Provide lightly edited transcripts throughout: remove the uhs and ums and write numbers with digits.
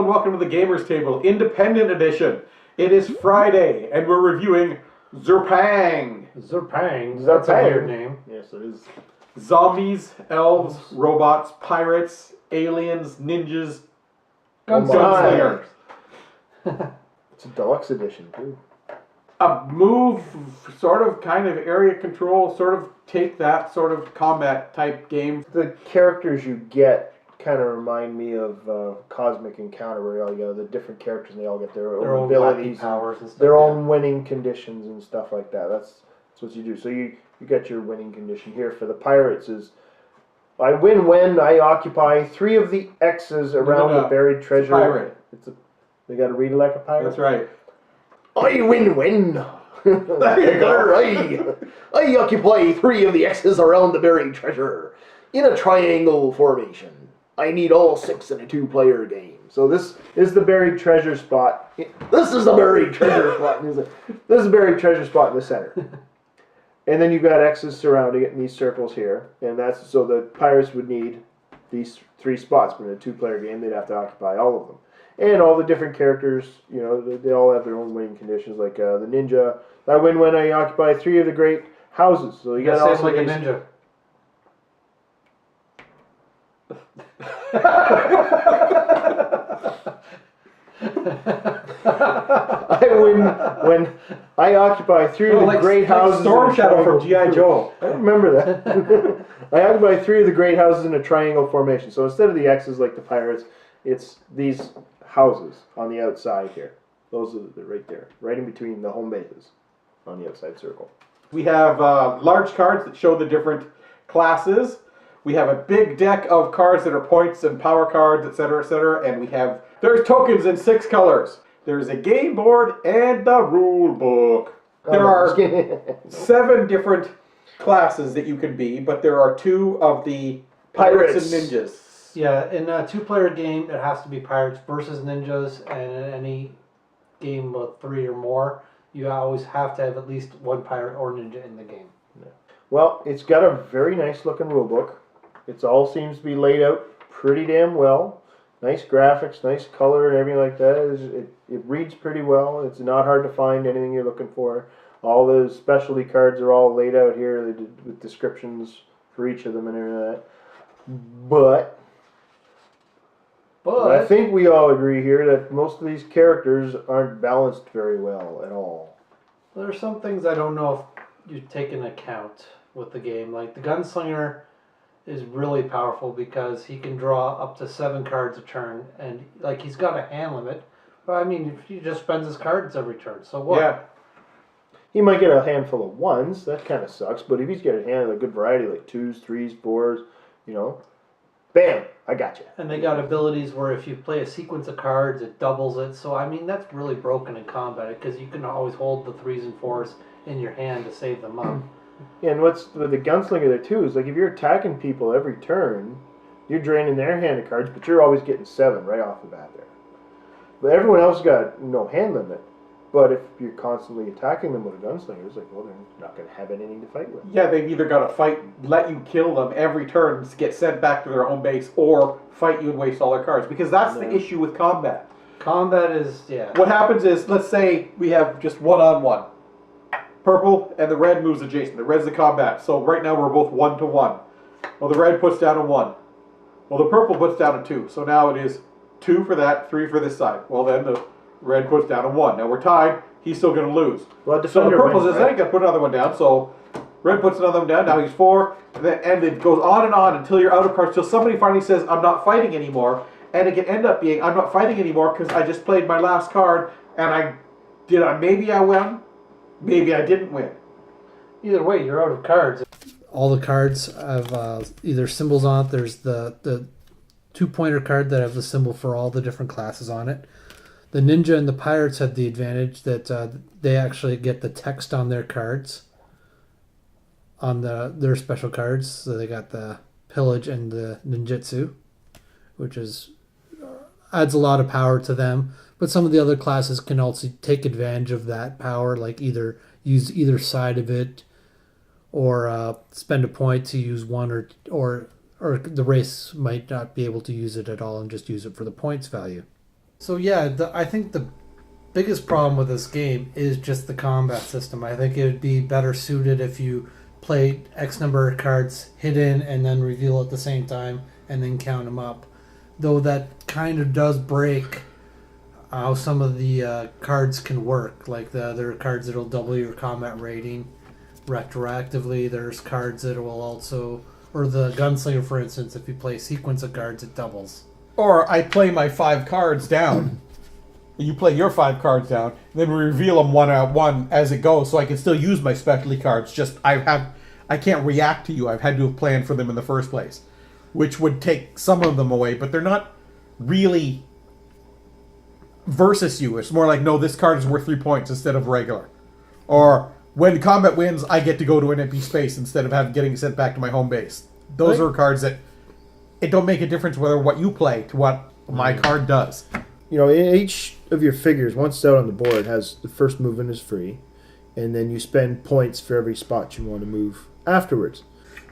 and welcome to the Gamers Table, Independent Edition. It is Friday, and we're reviewing Zerpang. Zerpang. That's a weird name. Yes, it is. Zombies, elves, robots, pirates, aliens, ninjas, gunslingers. It's a deluxe edition, too. A move, sort of, kind of area control, sort of take that sort of combat type game. The characters you get kind of remind me of Cosmic Encounter, where you got the different characters and they all get their own abilities, powers, and stuff, their own winning conditions and stuff like that. That's what you do. So you get your winning condition here. For the pirates is, I win when I occupy 3 of the X's around the buried treasure. Pirate. They got to read it like a pirate. That's right. I win when. I occupy 3 of the X's around the buried treasure in a triangle formation. I need all 6 in a 2-player game. So this is the buried treasure spot. This is the buried treasure spot. This is the buried treasure spot in the center. And then you've got X's surrounding it in these circles here. And that's so the pirates would need these 3 spots. But in a 2-player game, they'd have to occupy all of them. And all the different characters, you know, they all have their own winning conditions. Like the ninja, I win when I occupy 3 of the great houses. So you got also like a ninja. I win when I occupy 3 of the great houses. Storm Shadow from G.I. Joe. I remember that. I occupy 3 of the great houses in a triangle formation. So instead of the X's like the pirates, it's these houses on the outside here. Those are right there, right in between the home bases on the outside circle. We have large cards that show the different classes. We have a big deck of cards that are points and power cards, etc., and there's tokens in 6 colors. There's a game board and the rule book. There are 7 different classes that you can be, but there are 2 of the pirates and ninjas. Yeah, in a 2-player game, it has to be pirates versus ninjas, and in any game with 3 or more, you always have to have at least 1 pirate or ninja in the game. Yeah. Well, it's got a very nice looking rule book. It all seems to be laid out pretty damn well. Nice graphics, nice color, and everything like that. It reads pretty well. It's not hard to find anything you're looking for. All the specialty cards are all laid out here with descriptions for each of them and everything like that. But I think we all agree here that most of these characters aren't balanced very well at all. There are some things I don't know if you take into account with the game. Like the Gunslinger is really powerful because he can draw up to 7 cards a turn, and like he's got a hand limit. But I mean, if he just spends his cards every turn, so what? Yeah. He might get a handful of 1s. That kind of sucks. But if he's got a hand of a good variety, like 2s, 3s, 4s, you know, bam, I got you. And they got abilities where if you play a sequence of cards, it doubles it. So, I mean, that's really broken in combat because you can always hold the 3s and 4s in your hand to save them up. Yeah, and what's with the Gunslinger there, too, is like if you're attacking people every turn, you're draining their hand of cards, but you're always getting 7 right off the bat there. But everyone else got no hand limit. But if you're constantly attacking them with a Gunslinger, it's like, well, they're not going to have anything to fight with. Yeah, they've either got to fight, let you kill them every turn, get sent back to their home base, or fight you and waste all their cards. Because that's the issue with combat. Combat is, yeah. What happens is, let's say we have just 1-on-1. Purple and the red moves adjacent. The red's the combat. So right now we're both 1-to-1. Well, the red puts down a 1. Well, the purple puts down a 2. So now it is 2 for that, 3 for this side. Well, then the red puts down a 1. Now we're tied. He's still going to lose. Well, so the purple says, I ain't got to put another one down. So red puts another one down. Now he's 4. And it goes on and on until you're out of cards. Till somebody finally says, I'm not fighting anymore. And it can end up being, I'm not fighting anymore because I just played my last card. And maybe I won. Maybe I didn't win. Either way, you're out of cards. All the cards have either symbols on it. There's the 2-pointer card that have the symbol for all the different classes on it. The ninja and the pirates have the advantage that they actually get the text on their cards, on their special cards. So they got the pillage and the ninjutsu, which adds a lot of power to them. But some of the other classes can also take advantage of that power, like either use either side of it, or spend a point to use one, or the race might not be able to use it at all and just use it for the points value. So yeah, I think the biggest problem with this game is just the combat system. I think it would be better suited if you played X number of cards hidden and then reveal at the same time and then count them up. Though that kind of does break how some of the cards can work. Like there are cards that will double your combat rating retroactively. There's cards that will also, or the Gunslinger, for instance, if you play a sequence of cards, it doubles. Or I play my 5 cards down. You play your 5 cards down, then we reveal them one at one as it goes, so I can still use my specialty cards. Just I can't react to you. I've had to have planned for them in the first place, which would take some of them away. But they're not really versus you. It's more like, no, this card is worth 3 points instead of regular. Or when combat wins, I get to go to an empty space instead of getting sent back to my home base. Those are cards that it don't make a difference whether what you play to what my card does. You know, each of your figures, once it's out on the board, has the first movement is free, and then you spend points for every spot you want to move afterwards.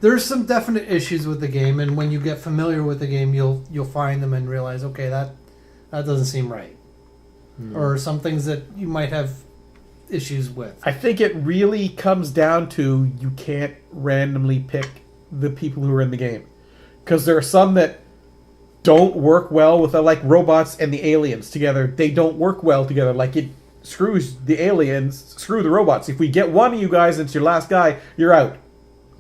There's some definite issues with the game, and when you get familiar with the game, you'll find them and realize, okay, that doesn't seem right, or some things that you might have issues with. I think it really comes down to you can't randomly pick the people who are in the game, because there are some that don't work well with like robots and the aliens together. They don't work well together. Like it screws the aliens, screw the robots. If we get one of you guys into your last guy, you're out.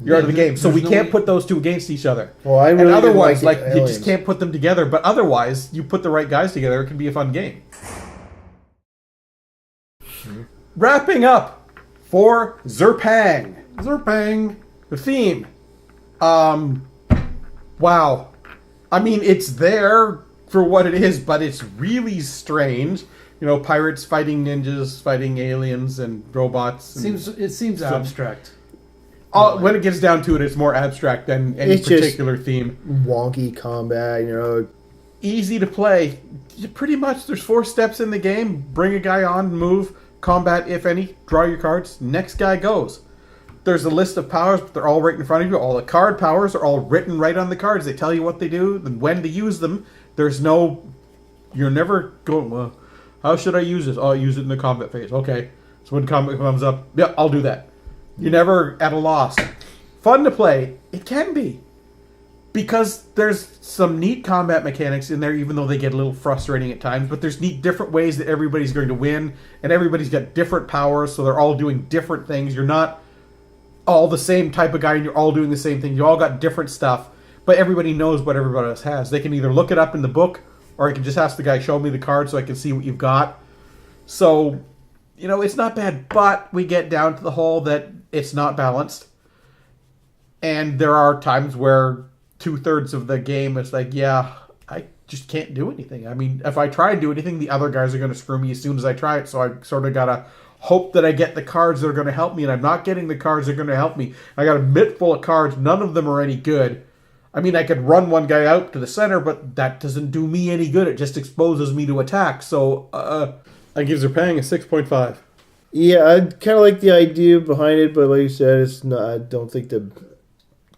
You're out of the game. So we can't put those two against each other. Well, I really and other ones, like you just can't put them together. But otherwise, you put the right guys together, it can be a fun game. Wrapping up for Zerpang. Zerpang. The theme. Wow. I mean, it's there for what it is, but it's really strange. You know, pirates fighting ninjas, fighting aliens and robots. And It seems abstract. When it gets down to it, it's more abstract than any particular theme. Wonky combat, you know. Easy to play. Pretty much, there's 4 steps in the game. Bring a guy on, move, combat, if any, draw your cards, next guy goes. There's a list of powers, but they're all right in front of you. All the card powers are all written right on the cards. They tell you what they do and when to use them. There's no... You're never going, well, how should I use this? Oh, I'll use it in the combat phase. Okay. So when combat comes up, yeah, I'll do that. You're never at a loss. Fun to play. It can be. Because there's some neat combat mechanics in there, even though they get a little frustrating at times. But there's neat different ways that everybody's going to win. And everybody's got different powers, so they're all doing different things. You're not all the same type of guy and you're all doing the same thing. You all got different stuff, but everybody knows what everybody else has. They can either look it up in the book, or I can just ask the guy, show me the card so I can see what you've got. So, you know, it's not bad, but we get down to the whole that it's not balanced. And there are times where 2/3 of the game, it's like, yeah, I just can't do anything. I mean, if I try and do anything, the other guys are going to screw me as soon as I try it, so I sort of got to hope that I get the cards that are going to help me, and I'm not getting the cards that are going to help me. I got a mitt full of cards. None of them are any good. I mean, I could run one guy out to the center, but that doesn't do me any good. It just exposes me to attack. So, I give Zerpang a 6.5. Yeah, I kind of like the idea behind it, but like you said, it's not. I don't think the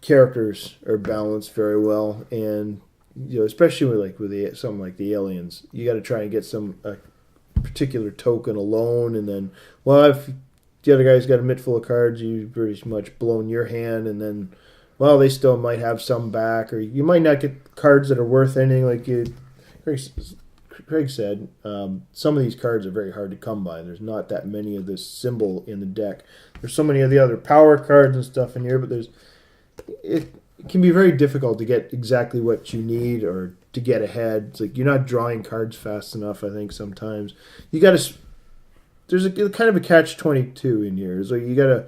characters are balanced very well, and you know, especially with something like the aliens, you got to try and get some particular token alone, and then, well, if the other guy's got a mitt full of cards, you've pretty much blown your hand, and then, well, they still might have some back, or you might not get cards that are worth anything. Like Craig said, some of these cards are very hard to come by. There's not that many of this symbol in the deck. There's so many of the other power cards and stuff in here, but it can be very difficult to get exactly what you need or to get ahead. It's like you're not drawing cards fast enough, I think, sometimes. You got to... There's a kind of a catch-22 in here. It's like you got to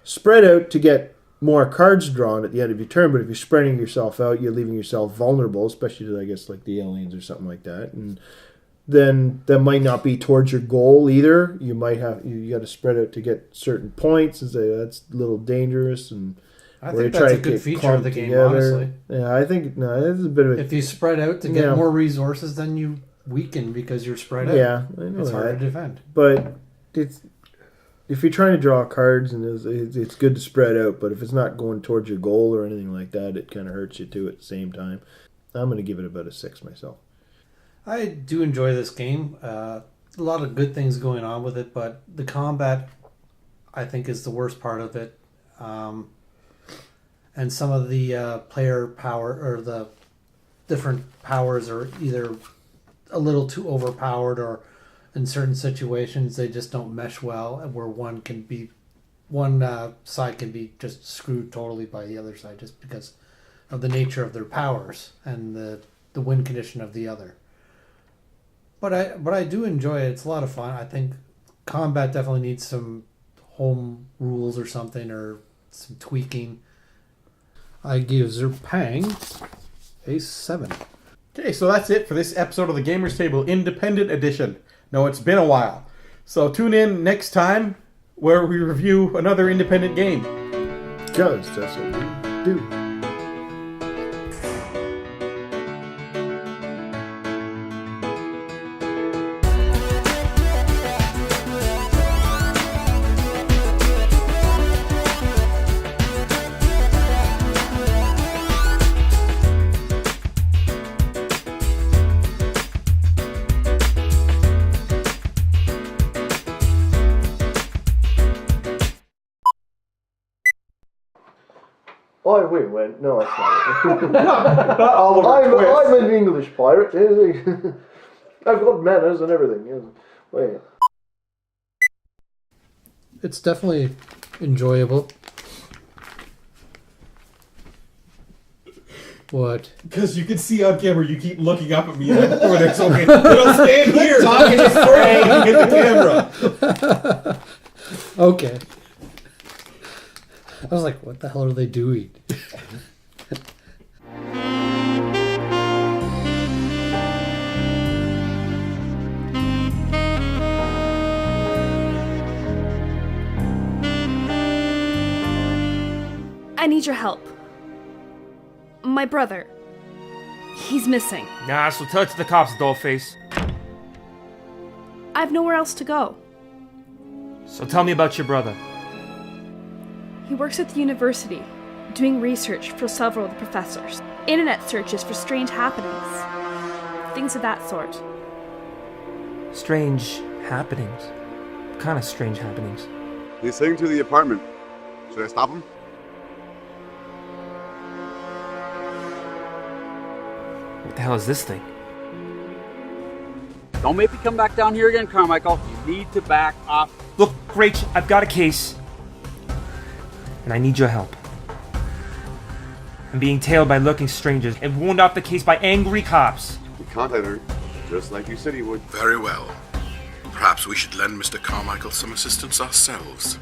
spread out to get more cards drawn at the end of your turn, but if you're spreading yourself out, you're leaving yourself vulnerable, especially to, I guess, like the aliens or something like that. And then that might not be towards your goal either. You got to spread out to get certain points and say that's a little dangerous, and I think that's a good feature of the game, honestly. Yeah, I think it's a bit of a... If you spread out to get more resources, then you weaken because you're spread out. Yeah, I know it's hard to defend. But if you're trying to draw cards, and it's good to spread out, but if it's not going towards your goal or anything like that, it kind of hurts you too at the same time. I'm going to give it about a 6 myself. I do enjoy this game. A lot of good things going on with it, but the combat, I think, is the worst part of it. And some of the player power, or the different powers, are either a little too overpowered, or in certain situations they just don't mesh well, where one side can be just screwed totally by the other side just because of the nature of their powers and the win condition of the other. But I do enjoy it. It's a lot of fun. I think combat definitely needs some home rules or something, or some tweaking. I give Zerpang a 7. Okay, so that's it for this episode of the Gamers Table Independent Edition. No, it's been a while. So tune in next time where we review another independent game. Because that's what we do. Oh, wait, no, that's not it. Not all of our twists. I'm an English pirate. I've got manners and everything. Wait. It's definitely enjoyable. What? Because you can see on camera, you keep looking up at me and I know it's okay. It'll stand here talking to the camera. Okay. I was like, what the hell are they doing? I need your help. My brother. He's missing. Nah, so tell it to the cops, dollface. I have nowhere else to go. So tell me about your brother. He works at the university, doing research for several of the professors. Internet searches for strange happenings. Things of that sort. Strange happenings? What kind of strange happenings? He's heading to the apartment. Should I stop him? What the hell is this thing? Don't make me come back down here again, Carmichael. You need to back off. Look, Rach, I've got a case. And I need your help. I'm being tailed by lurking strangers and warned off the case by angry cops. He contacted her, just like you said he would. Very well. Perhaps we should lend Mr. Carmichael some assistance ourselves.